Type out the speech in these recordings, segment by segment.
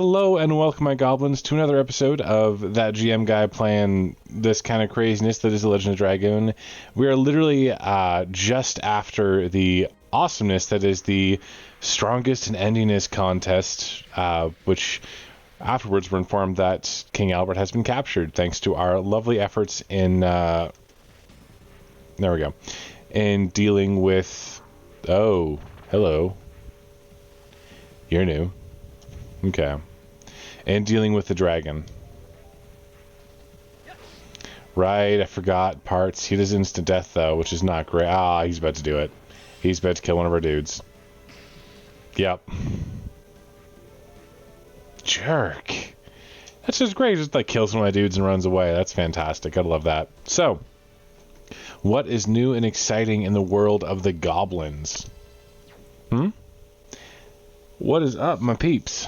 Hello and welcome, my goblins, to another episode of That GM Guy playing this kind of craziness that is The Legend of Dragoon. We are literally just after the awesomeness that is the strongest and endingest contest, which afterwards we're informed that King Albert has been captured thanks to our lovely efforts in, there we go, in dealing with, oh, hello, you're new. Okay. And dealing with the dragon. Right, I forgot parts. He does instant death, though, which is not great. Ah, he's about to do it. He's about to kill one of our dudes. Yep. Jerk. That's just great. Just, like, kills one of my dudes and runs away. That's fantastic. I love that. So, what is new and exciting in the world of the goblins? What is up, my peeps?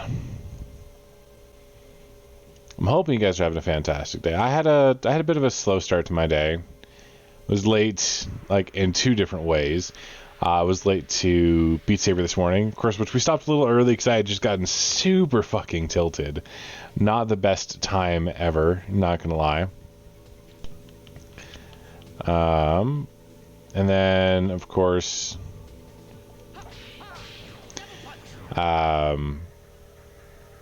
I'm hoping you guys are having a fantastic day. I had a bit of a slow start to my day. I was late, like, in two different ways. I was late to Beat Saber this morning, of course, which we stopped a little early because I had just gotten super fucking tilted. Not the best time ever, not gonna lie. And then, of course,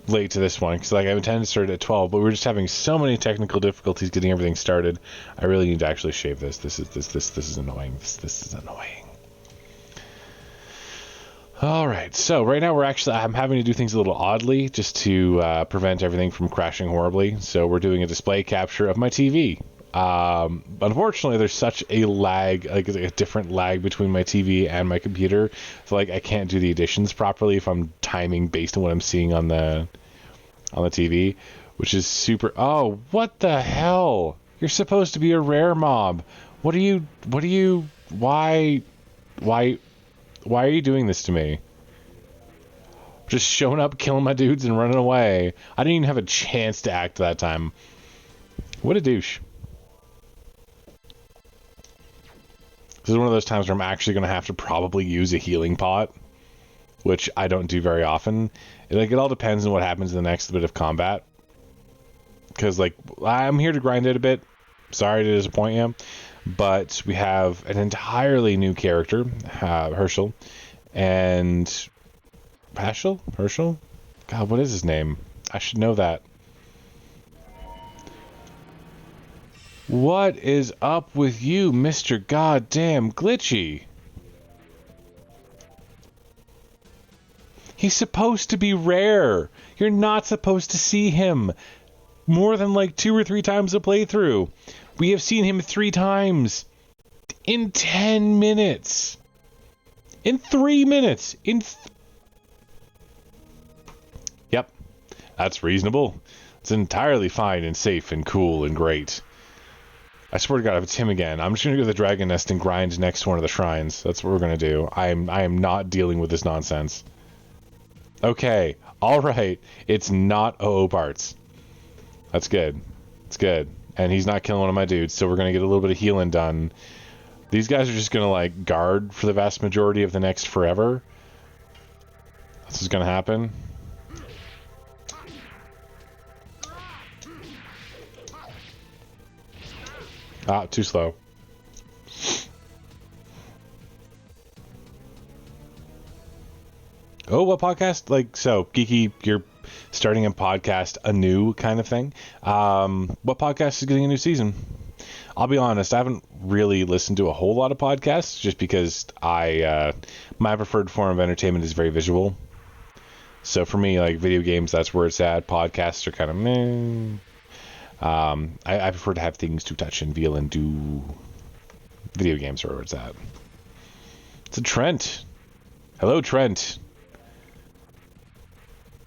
late to this one because, like, I intended to start at 12, but we were just having so many technical difficulties getting everything started. I really need to actually shave this. This is annoying. This is annoying. All right, so right now I'm having to do things a little oddly just to prevent everything from crashing horribly. So we're doing a display capture of my TV. Unfortunately, there's such a lag, like a different lag between my TV and my computer, so like I can't do the additions properly if I'm timing based on what I'm seeing on the TV, which is super. Oh, what the hell? You're supposed to be a rare mob. Why are you doing this to me? Just showing up, killing my dudes, and running away. I didn't even have a chance to act that time. What a douche. This is one of those times where I'm actually going to have to probably use a healing pot, which I don't do very often. It all depends on what happens in the next bit of combat. Because, like, I'm here to grind it a bit. Sorry to disappoint you. But we have an entirely new character, Herschel. And... Herschel? God, what is his name? I should know that. What is up with you, Mr. Goddamn Glitchy? He's supposed to be rare. You're not supposed to see him more than like 2 or 3 times a playthrough. We have seen him 3 times in 10 minutes. In 3 minutes. Yep, that's reasonable. It's entirely fine and safe and cool and great. I swear to God, if it's him again, I'm just going to go to the Dragon Nest and grind next to one of the shrines. That's what we're going to do. I am not dealing with this nonsense. Okay, alright. It's not OO parts. That's good. It's good. And he's not killing one of my dudes, so we're going to get a little bit of healing done. These guys are just going to, like, guard for the vast majority of the next forever. That's what's going to happen. Ah, too slow. Oh, what podcast? Like, so, Geeky, you're starting a podcast anew kind of thing. What podcast is getting a new season? I'll be honest, I haven't really listened to a whole lot of podcasts just because my preferred form of entertainment is very visual. So for me, like, video games, that's where it's at. Podcasts are kind of meh. I prefer to have things to touch and feel and do. Video games are where it's at. It's a Trent. Hello, Trent.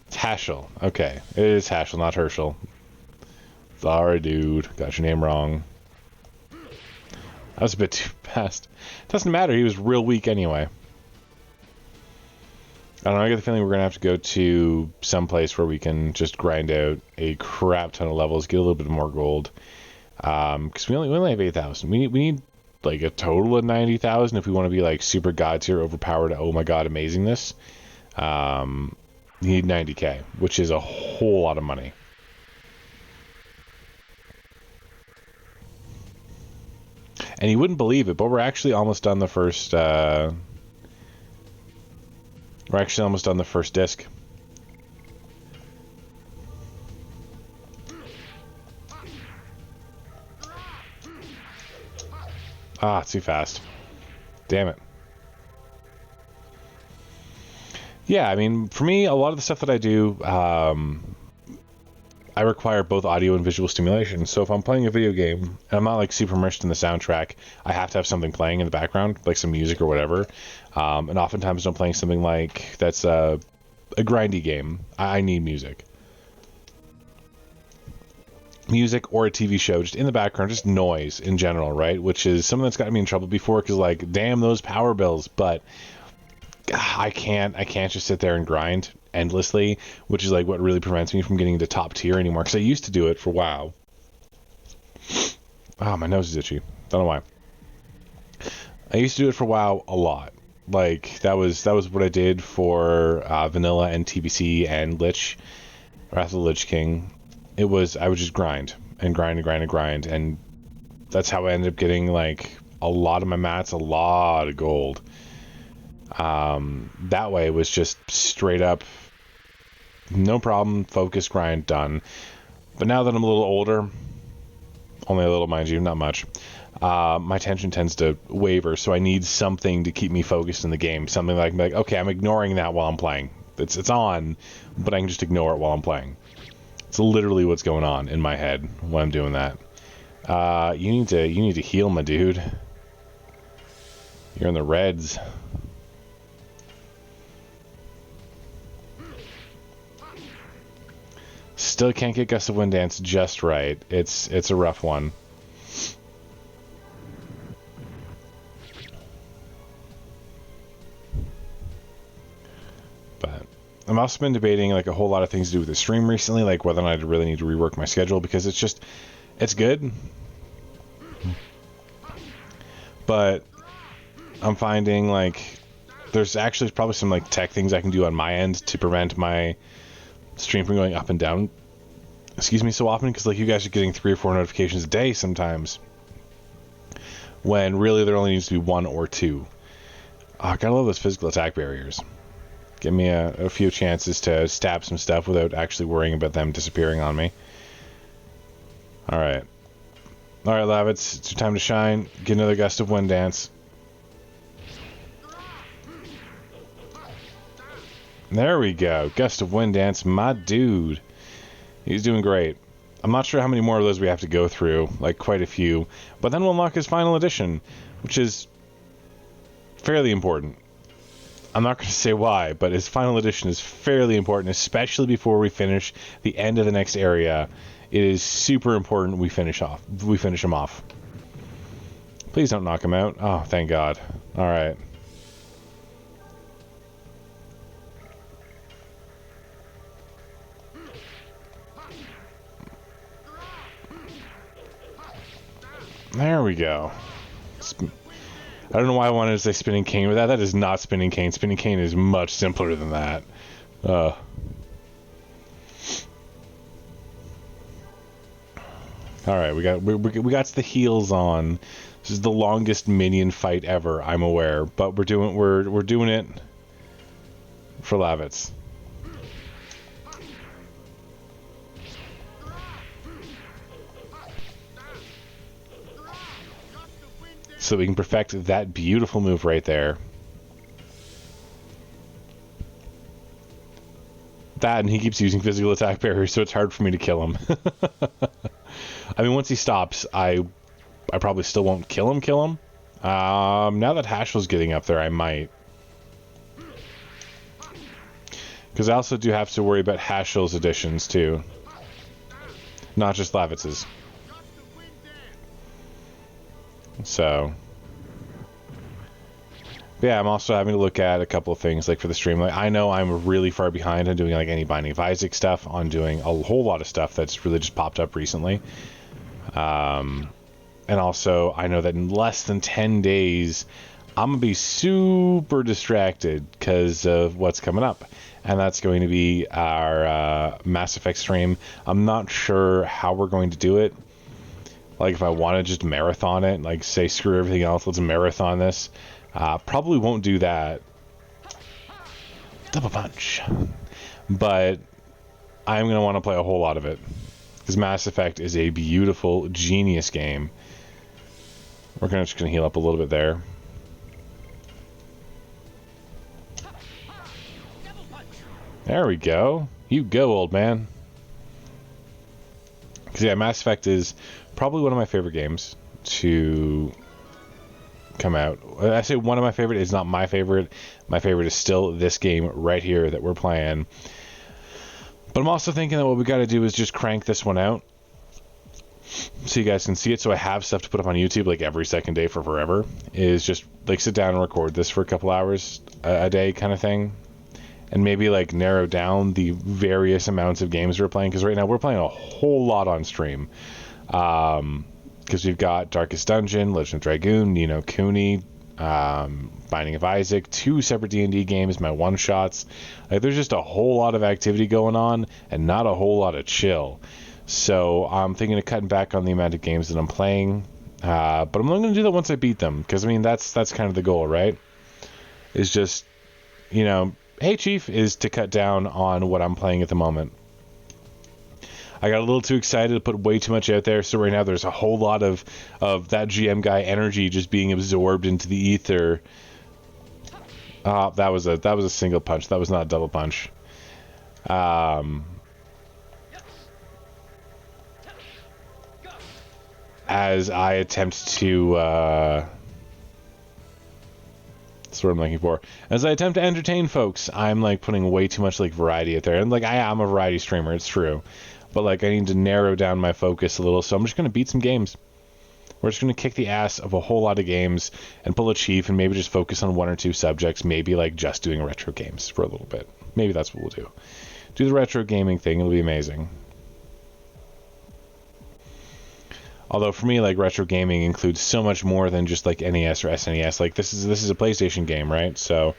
It's Haschel. Okay. It is Haschel, not Herschel. Sorry, dude. Got your name wrong. That was a bit too fast. Doesn't matter. He was real weak anyway. I don't know, I get the feeling we're going to have to go to some place where we can just grind out a crap ton of levels, get a little bit more gold. Because we only have 8,000. We need like a total of 90,000 if we want to be like super god tier, overpowered, oh my god, amazingness. You need 90K, which is a whole lot of money. And you wouldn't believe it, but we're actually almost done the first. We're actually almost done the first disc. Ah, too fast. Damn it. Yeah, I mean, for me, a lot of the stuff that I do, I require both audio and visual stimulation. So if I'm playing a video game and I'm not like super immersed in the soundtrack, I have to have something playing in the background, like some music or whatever. And oftentimes I'm playing something like that's a grindy game. I need music. Music or a TV show just in the background, just noise in general, right? Which is something that's gotten me in trouble before because, like, damn those power bills. But I can't just sit there and grind endlessly, which is like what really prevents me from getting into top tier anymore. Because I used to do it for WoW. Oh, my nose is itchy. Don't know why. I used to do it for WoW a lot. Like that was what I did for Vanilla and TBC and Lich, Wrath of the Lich King. I would just grind and grind and grind and grind, and that's how I ended up getting like a lot of my mats, a lot of gold. That way it was just straight up, no problem, focus, grind, done. But now that I'm a little older, only a little, mind you, not much, my attention tends to waver, so I need something to keep me focused in the game. Something like okay, I'm ignoring that while I'm playing. It's on, but I can just ignore it while I'm playing. It's literally what's going on in my head when I'm doing that. You need to heal, my dude. You're in the reds. Still can't get Gust of Wind Dance just right. It's a rough one. But I've also been debating like a whole lot of things to do with the stream recently, like whether or not I really need to rework my schedule, because it's good. But I'm finding like there's actually probably some like tech things I can do on my end to prevent my stream from going up and down, excuse me, so often, because like you guys are getting 3 or 4 notifications a day sometimes, when really there only needs to be 1 or 2. I gotta love those physical attack barriers. Give me a few chances to stab some stuff without actually worrying about them disappearing on me. Alright, Lavitz, it's your time to shine. Get another Gust of Wind Dance. There we go. Gust of Wind Dance, my dude. He's doing great. I'm not sure how many more of those we have to go through, like quite a few, but then we'll unlock his final edition, which is fairly important. I'm not going to say why, but his final edition is fairly important, especially before we finish the end of the next area. It is super important we finish him off. Please don't knock him out. Oh, thank God. All right. There we go. I don't know why I wanted to say Spinning Cane with that. That is not Spinning Cane. Spinning Cane is much simpler than that. All right, we got the heals on. This is the longest minion fight ever, I'm aware, but we're doing it for Lavitz. So we can perfect that beautiful move right there. That, and he keeps using physical attack barriers, so it's hard for me to kill him. I mean, once he stops, I probably still won't kill him. Now that Hashel's getting up there, I might. Because I also do have to worry about Hashel's additions, too. Not just Lavitz's. So, yeah, I'm also having to look at a couple of things, like for the stream. Like, I know I'm really far behind on doing like any Binding of Isaac stuff, on doing a whole lot of stuff that's really just popped up recently. And also, I know that in less than 10 days, I'm gonna be super distracted because of what's coming up. and that's going to be our Mass Effect stream. I'm not sure how we're going to do it. Like, if I want to just marathon it, like, say, screw everything else, let's marathon this. Probably won't do that. Double punch. But I'm going to want to play a whole lot of it. Because Mass Effect is a beautiful, genius game. We're just going to heal up a little bit there. There we go. You go, old man. Because, yeah, Mass Effect is probably one of my favorite games to come out. I say one of my favorite is not my favorite. My favorite is still this game right here that we're playing. But I'm also thinking that what we got to do is just crank this one out so you guys can see it. So I have stuff to put up on YouTube like every second day for forever. Is just like sit down and record this for a couple hours a day kind of thing. And maybe like narrow down the various amounts of games we're playing. Because right now we're playing a whole lot on stream. Because we've got Darkest Dungeon, Legend of Dragoon, Ni no Kuni, Binding of Isaac, 2 separate D&D games, my one-shots. Like, there's just a whole lot of activity going on and not a whole lot of chill. So I'm thinking of cutting back on the amount of games that I'm playing. But I'm only going to do that once I beat them. Because, I mean, that's kind of the goal, right? Is just, you know, hey, Chief, is to cut down on what I'm playing at the moment. I got a little too excited to put way too much out there, so right now there's a whole lot of that GM guy energy just being absorbed into the ether. That was a single punch. That was not a double punch. As I attempt to that's what I'm looking for. As I attempt to entertain folks, I'm like putting way too much like variety out there, and like I am a variety streamer. It's true. But, like, I need to narrow down my focus a little, so I'm just going to beat some games. We're just going to kick the ass of a whole lot of games and pull a Chief and maybe just focus on 1 or 2 subjects, maybe, like, just doing retro games for a little bit. Maybe that's what we'll do. Do the retro gaming thing. It'll be amazing. Although, for me, like, retro gaming includes so much more than just, like, NES or SNES. Like, this is a PlayStation game, right? So,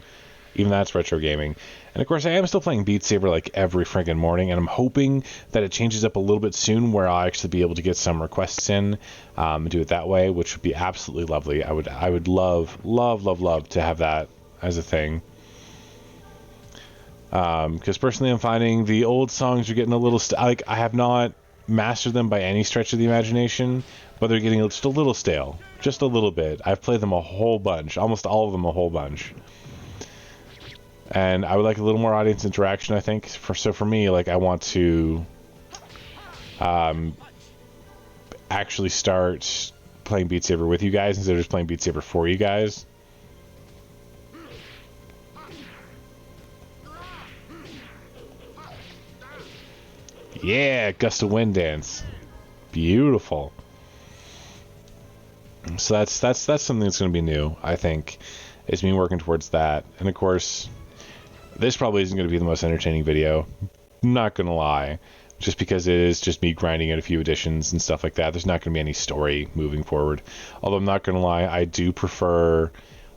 even that's retro gaming. And of course, I am still playing Beat Saber like every friggin' morning, and I'm hoping that it changes up a little bit soon where I'll actually be able to get some requests in and do it that way, which would be absolutely lovely. I would love to have that as a thing. Because personally, I'm finding the old songs are getting a little... I have not mastered them by any stretch of the imagination, but they're getting just a little stale. Just a little bit. I've played them a whole bunch. Almost all of them a whole bunch. And I would like a little more audience interaction, I think. So for me, like, I want to actually start playing Beat Saber with you guys instead of just playing Beat Saber for you guys. Yeah, gust of wind dance. Beautiful. So that's something that's going to be new, I think, is me working towards that. And of course, this probably isn't going to be the most entertaining video. Not going to lie. Just because it is just me grinding out a few additions and stuff like that. There's not going to be any story moving forward. Although I'm not going to lie, I do prefer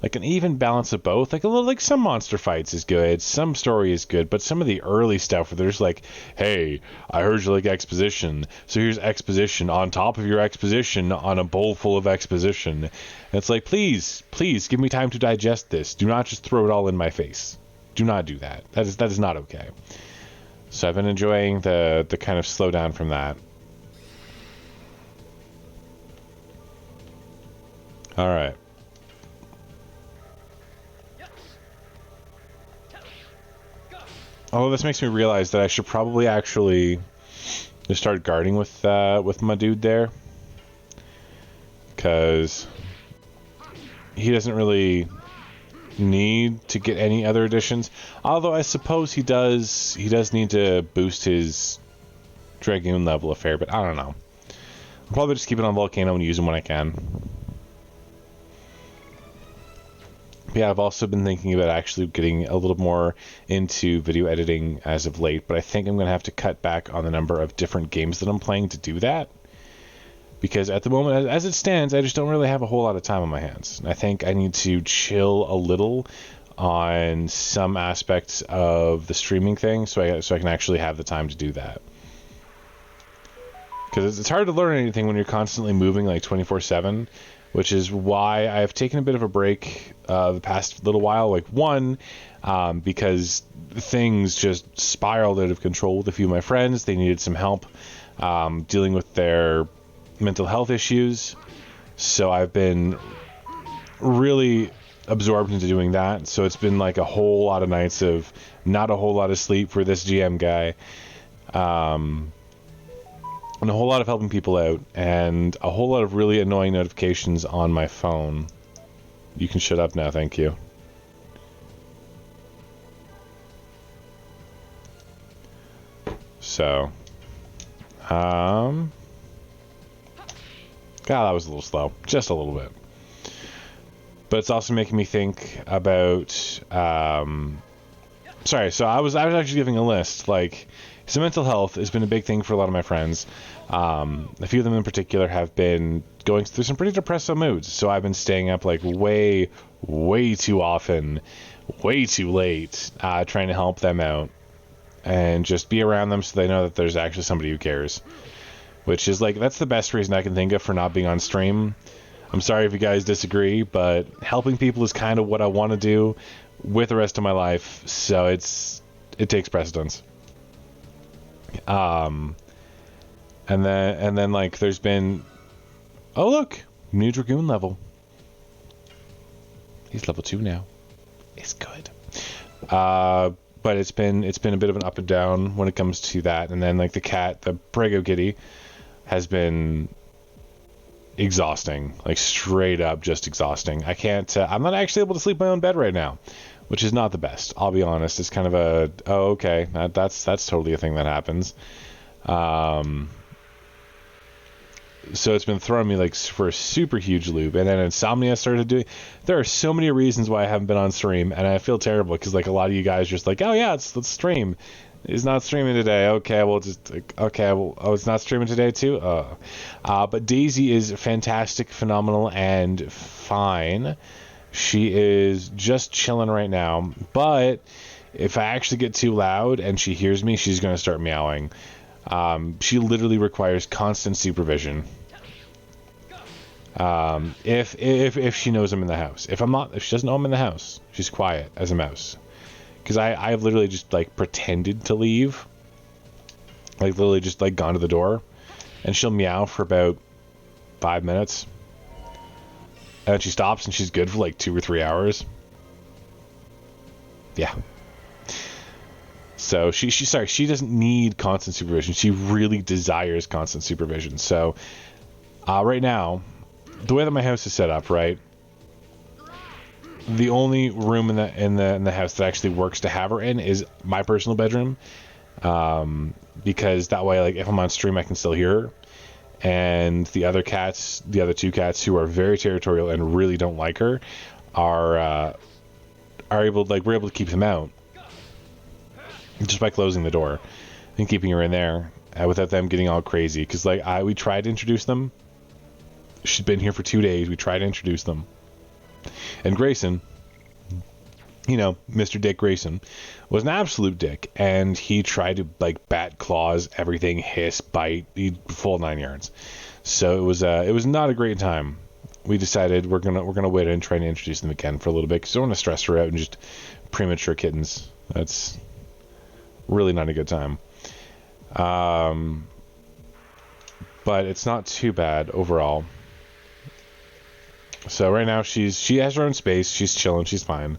like an even balance of both. Like a little, like some monster fights is good, some story is good, but some of the early stuff where there's like, hey, I heard you like exposition, so here's exposition on top of your exposition on a bowl full of exposition. And it's like, please give me time to digest this. Do not just throw it all in my face. Do not do that. That is not okay. So I've been enjoying the kind of slowdown from that. All right. Although this makes me realize that I should probably actually just start guarding with my dude there, because he doesn't really need to get any other additions. Although I suppose he does need to boost his Dragoon level a fair bit. I don't know. I'll probably just keep it on Volcano and use him when I can. Yeah, I've also been thinking about actually getting a little more into video editing as of late, but I think I'm going to have to cut back on the number of different games that I'm playing to do that. Because at the moment, as it stands, I just don't really have a whole lot of time on my hands. I think I need to chill a little on some aspects of the streaming thing, so I can actually have the time to do that. Because it's hard to learn anything when you're constantly moving like 24/7, which is why I've taken a bit of a break the past little while. Like one, because things just spiraled out of control with a few of my friends. They needed some help dealing with their mental health issues, so I've been really absorbed into doing that. So it's been like a whole lot of nights of not a whole lot of sleep for this GM guy, and a whole lot of helping people out, and a whole lot of really annoying notifications on my phone. You can shut up now, thank you. So God, that was a little slow, just a little bit. But it's also making me think about, sorry, so I was actually giving a list, like, so mental health has been a big thing for a lot of my friends. A few of them in particular have been going through some pretty depressive moods, so I've been staying up, like, way too often, way too late, trying to help them out, and just be around them so they know that there's actually somebody who cares. Which is, like, that's the best reason I can think of for not being on stream. I'm sorry if you guys disagree, but helping people is kind of what I want to do with the rest of my life, so it takes precedence. And then like there's been, oh look, new Dragoon level. He's level 2 now. It's good. But it's been a bit of an up and down when it comes to that. And then like the cat, the Prego kitty, has been exhausting, like straight up just exhausting. I can't, I'm not actually able to sleep in my own bed right now, which is not the best, I'll be honest. It's kind of a, oh okay, that's totally a thing that happens. So it's been throwing me like for a super huge loop, and then insomnia started doing. There are so many reasons why I haven't been on stream, and I feel terrible because like a lot of you guys are just like, oh yeah, let's stream. He's not streaming today. Okay, well just okay. Well, oh, it's not streaming today too. But Daisy is fantastic, phenomenal, and fine. She is just chilling right now. But if I actually get too loud and she hears me, she's gonna start meowing. She literally requires constant supervision. If she knows I'm in the house. If she doesn't know I'm in the house, she's quiet as a mouse. Because I've literally just like pretended to leave, like literally just like gone to the door, and she'll meow for about 5 minutes, and then she stops and she's good for like 2 or 3 hours. Yeah. So she doesn't need constant supervision. She really desires constant supervision. So right now, the way that my house is set up, right, the only room in the house that actually works to have her in is my personal bedroom, because that way, like if I'm on stream, I can still hear her, and the other two cats who are very territorial and really don't like her, are able, like, we're able to keep them out just by closing the door and keeping her in there without them getting all crazy. Because like we tried to introduce them. She's been here for 2 days. We tried to introduce them. And Grayson, you know, Mr. Dick Grayson, was an absolute dick, and he tried to like bat, claws, everything, hiss, bite, full 9 yards. So it was not a great time. We decided we're gonna wait and try to introduce them again for a little bit because I don't want to stress her out and just premature kittens. That's really not a good time. But it's not too bad overall. So right now she has her own space. She's chilling. She's fine.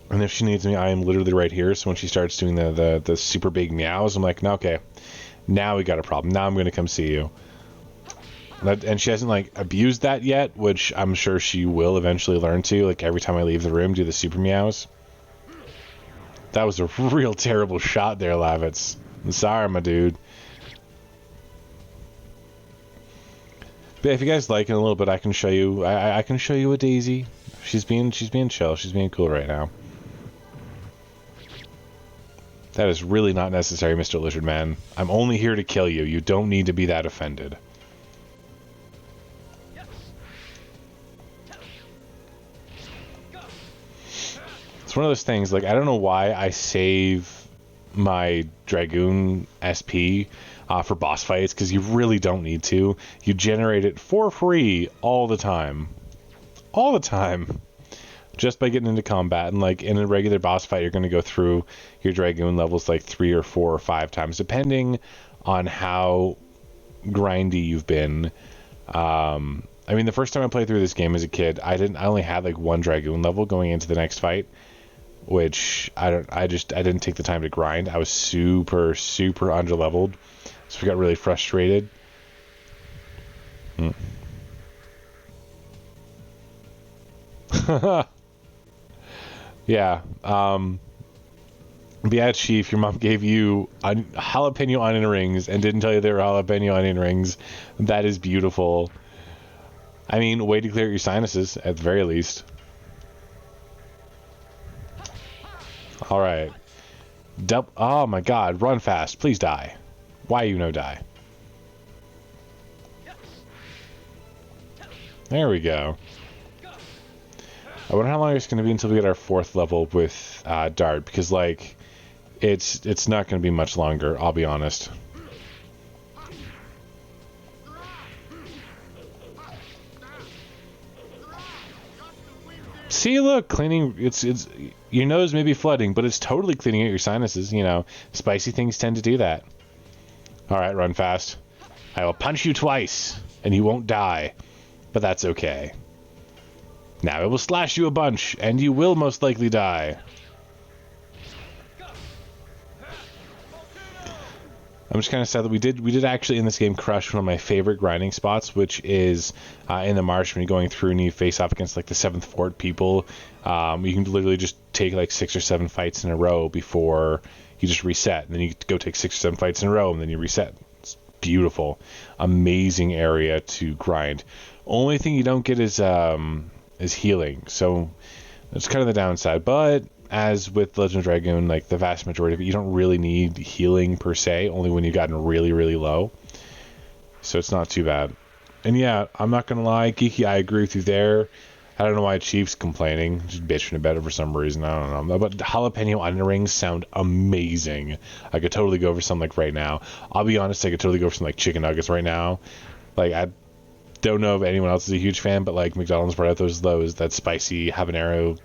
And if she needs me, I am literally right here. So when she starts doing the super big meows, I'm like, no, okay, now we got a problem. Now I'm going to come see you. And she hasn't like abused that yet, which I'm sure she will eventually learn to. Like every time I leave the room, do the super meows. That was a real terrible shot there, Lavitz. I'm sorry, my dude. But if you guys like in a little bit, I can show you. I can show you a Daisy. She's being chill. She's being cool right now. That is really not necessary, Mr. Lizard Man. I'm only here to kill you. You don't need to be that offended. one of those things, like, I don't know why I save my Dragoon SP for boss fights, because you really don't need to. You generate it for free all the time. All the time. Just by getting into combat. And, like, in a regular boss fight, you're going to go through your Dragoon levels, like, 3 or 4 or 5 times, depending on how grindy you've been. I mean, the first time I played through this game as a kid, I only had, like, 1 Dragoon level going into the next fight, which I didn't take the time to grind. I was super underleveled, so we got really frustrated. Yeah. But yeah, Chief, your mom gave you jalapeno onion rings and didn't tell you they were jalapeno onion rings. That is beautiful. I mean, way to clear your sinuses, at the very least. Alright. Oh my god, run fast. Please die. Why you no die? There we go. I wonder how long it's going to be until we get our 4th level with Dart, because, like, it's not going to be much longer, I'll be honest. See, look, cleaning, it's your nose may be flooding, but it's totally cleaning out your sinuses, you know. Spicy things tend to do that. Alright, run fast. I will punch you twice, and you won't die. But that's okay. Now I will slash you a bunch, and you will most likely die. I'm just kind of sad that we did actually in this game crush one of my favorite grinding spots, which is in the marsh when you're going through and you face off against, like, the 7th Fort people. You can literally just take, like, 6 or 7 fights in a row before you just reset, and then you go take 6 or 7 fights in a row, and then you reset. It's beautiful, amazing area to grind. Only thing you don't get is healing, so that's kind of the downside. But as with Legend of Dragoon, like, the vast majority of it, you don't really need healing per se, only when you've gotten really low. So it's not too bad. And yeah, I'm not gonna lie, Geeky, I agree with you there. I don't know why Chief's complaining, just bitching about it for some reason, I don't know. But jalapeno onion rings sound amazing. I could totally go for some, like, right now. I'll be honest, I could totally go for some, like, chicken nuggets right now. Like, I don't know if anyone else is a huge fan, but, like, McDonald's brought out that spicy habanero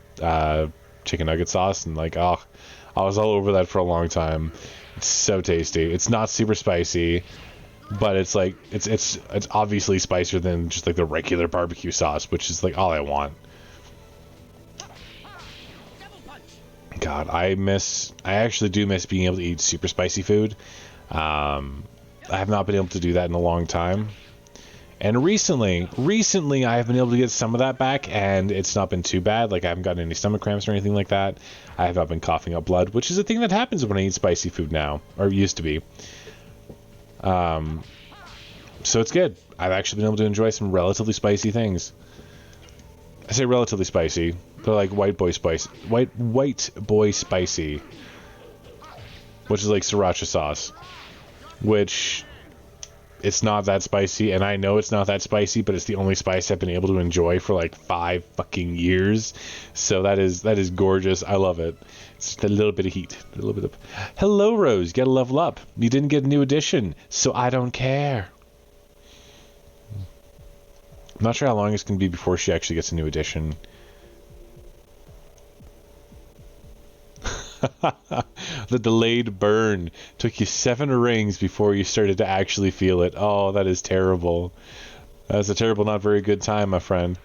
chicken nugget sauce, and, like, oh, I was all over that for a long time. It's so tasty. It's not super spicy, but it's like it's obviously spicier than just, like, the regular barbecue sauce, which is, like, all I want. God, I actually do miss being able to eat super spicy food. I have not been able to do that in a long time. And recently I have been able to get some of that back, and it's not been too bad. Like, I haven't gotten any stomach cramps or anything like that. I have not been coughing up blood, which is a thing that happens when I eat spicy food now, or used to be. So it's good. I've actually been able to enjoy some relatively spicy things. I say relatively spicy. They're like white boy spicy, white boy spicy, which is like sriracha sauce, which, it's not that spicy, and I know it's not that spicy, but it's the only spice I've been able to enjoy for, like, 5 fucking years. So that is gorgeous. I love it. It's just a little bit of heat. A little bit of... Hello, Rose. You gotta level up. You didn't get a new edition, so I don't care. I'm not sure how long it's going to be before she actually gets a new edition. The delayed burn took you 7 rings before you started to actually feel it. Oh, that is terrible. That's a terrible, not very good time, my friend.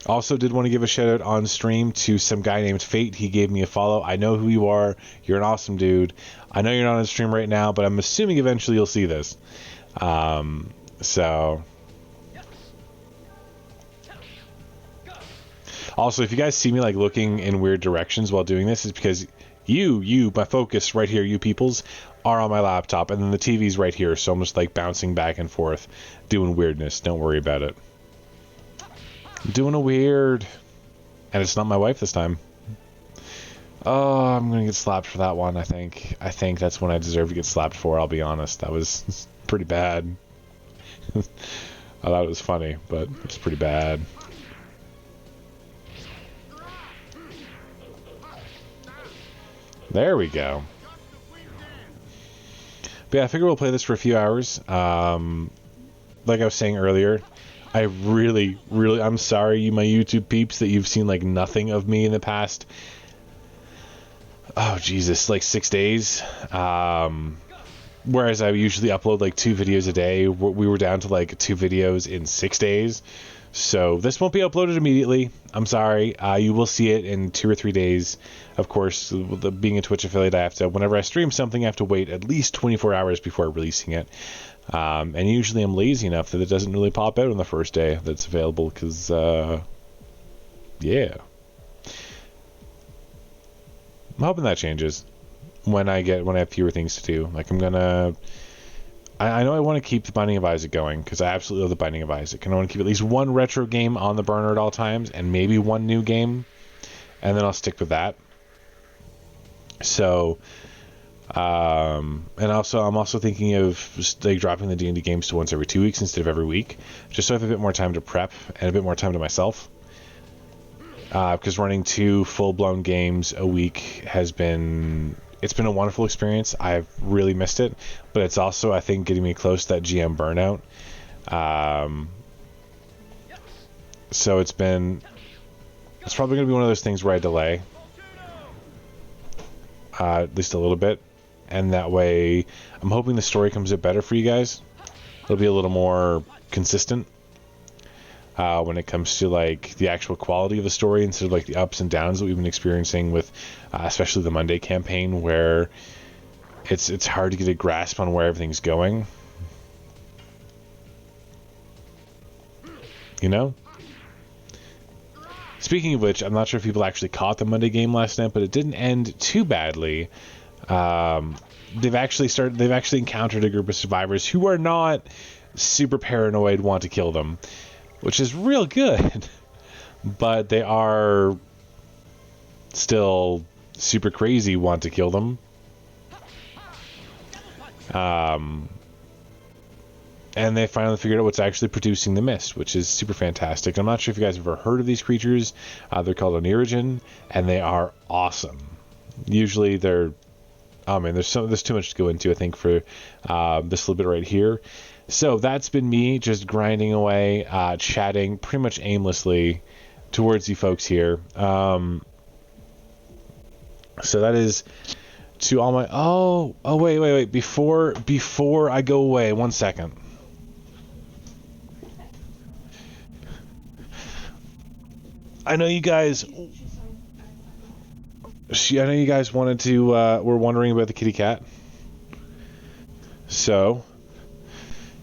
Also did want to give a shout out on stream to some guy named Fate. He gave me a follow. I know who you are. You're an awesome dude. I know you're not on stream right now, but I'm assuming eventually you'll see this. So... Also, if you guys see me, like, looking in weird directions while doing this, it's because you, my focus right here, you peoples, are on my laptop, and then the TV's right here, so I'm just, like, bouncing back and forth, doing weirdness. Don't worry about it. I'm doing a weird... And it's not my wife this time. Oh, I'm gonna get slapped for that one, I think. I think that's what I deserve to get slapped for, I'll be honest. That was pretty bad. I thought it was funny, but it's pretty bad. There we go. But yeah, I figure we'll play this for a few hours. Like I was saying earlier, I really, I'm sorry, you my YouTube peeps, that you've seen like nothing of me in the past. Oh Jesus, like 6 days. Whereas I usually upload like 2 videos a day, we were down to like 2 videos in 6 days. So this won't be uploaded immediately. I'm sorry. You will see it in 2 or 3 days. Of course, being a Twitch affiliate, I have to, whenever I stream something, I have to wait at least 24 hours before releasing it. And usually I'm lazy enough that it doesn't really pop out on the first day that's available, because, yeah. I'm hoping that changes when I have fewer things to do. Like, I know I want to keep the Binding of Isaac going, because I absolutely love the Binding of Isaac, and I want to keep at least one retro game on the burner at all times, and maybe one new game, and then I'll stick with that. So, and also I'm also thinking of just like dropping the D&D games to once every 2 weeks instead of every week, just so I have a bit more time to prep and a bit more time to myself. Because running 2 full-blown games a week it's been a wonderful experience. I've really missed it, but it's also, I think, getting me close to that GM burnout. So it's probably going to be one of those things where I delay, at least a little bit, and that way I'm hoping the story comes out better for you guys. It'll be a little more consistent when it comes to like the actual quality of the story, instead of like the ups and downs that we've been experiencing with especially the Monday campaign, where it's hard to get a grasp on where everything's going, you know. Speaking of which, I'm not sure if people actually caught the Monday game last night, but it didn't end too badly. They've actually encountered a group of survivors who are not super paranoid, want to kill them, which is real good. But they are still super crazy, want to kill them. And they finally figured out what's actually producing the mist, which is super fantastic. I'm not sure if you guys have ever heard of these creatures. They're called onirigen, and they are awesome. Usually they're... Oh man, there's too much to go into, I think, for this little bit right here. So that's been me just grinding away, chatting pretty much aimlessly towards you folks here. So that is to all my... Oh, wait. Before I go away, 1 second. I know you guys wanted to, were wondering about the kitty cat. So,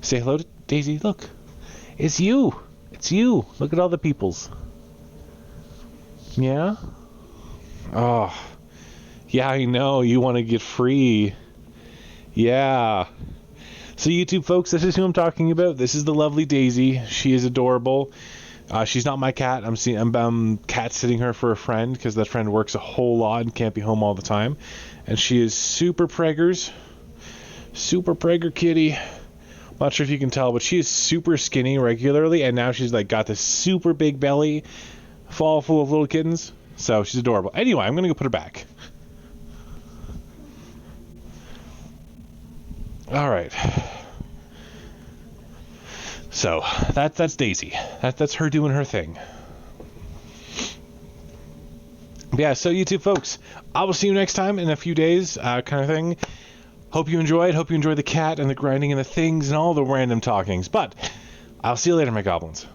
say hello to Daisy. Look, it's you. It's you. Look at all the peoples. Yeah? Oh, yeah, I know. You want to get free. Yeah. So, YouTube folks, this is who I'm talking about. This is the lovely Daisy. She is adorable. She's not my cat. I'm cat sitting her for a friend, because that friend works a whole lot and can't be home all the time. And she is super preggers. Super pregger kitty. I'm not sure if you can tell, but she is super skinny regularly, and now she's like got this super big belly full of little kittens. So she's adorable. Anyway, I'm gonna go put her back. All right. So that's Daisy. That's her doing her thing. But yeah, so YouTube folks, I will see you next time in a few days, kind of thing. Hope you enjoyed. Hope you enjoyed the cat and the grinding and the things and all the random talkings. But I'll see you later, my goblins.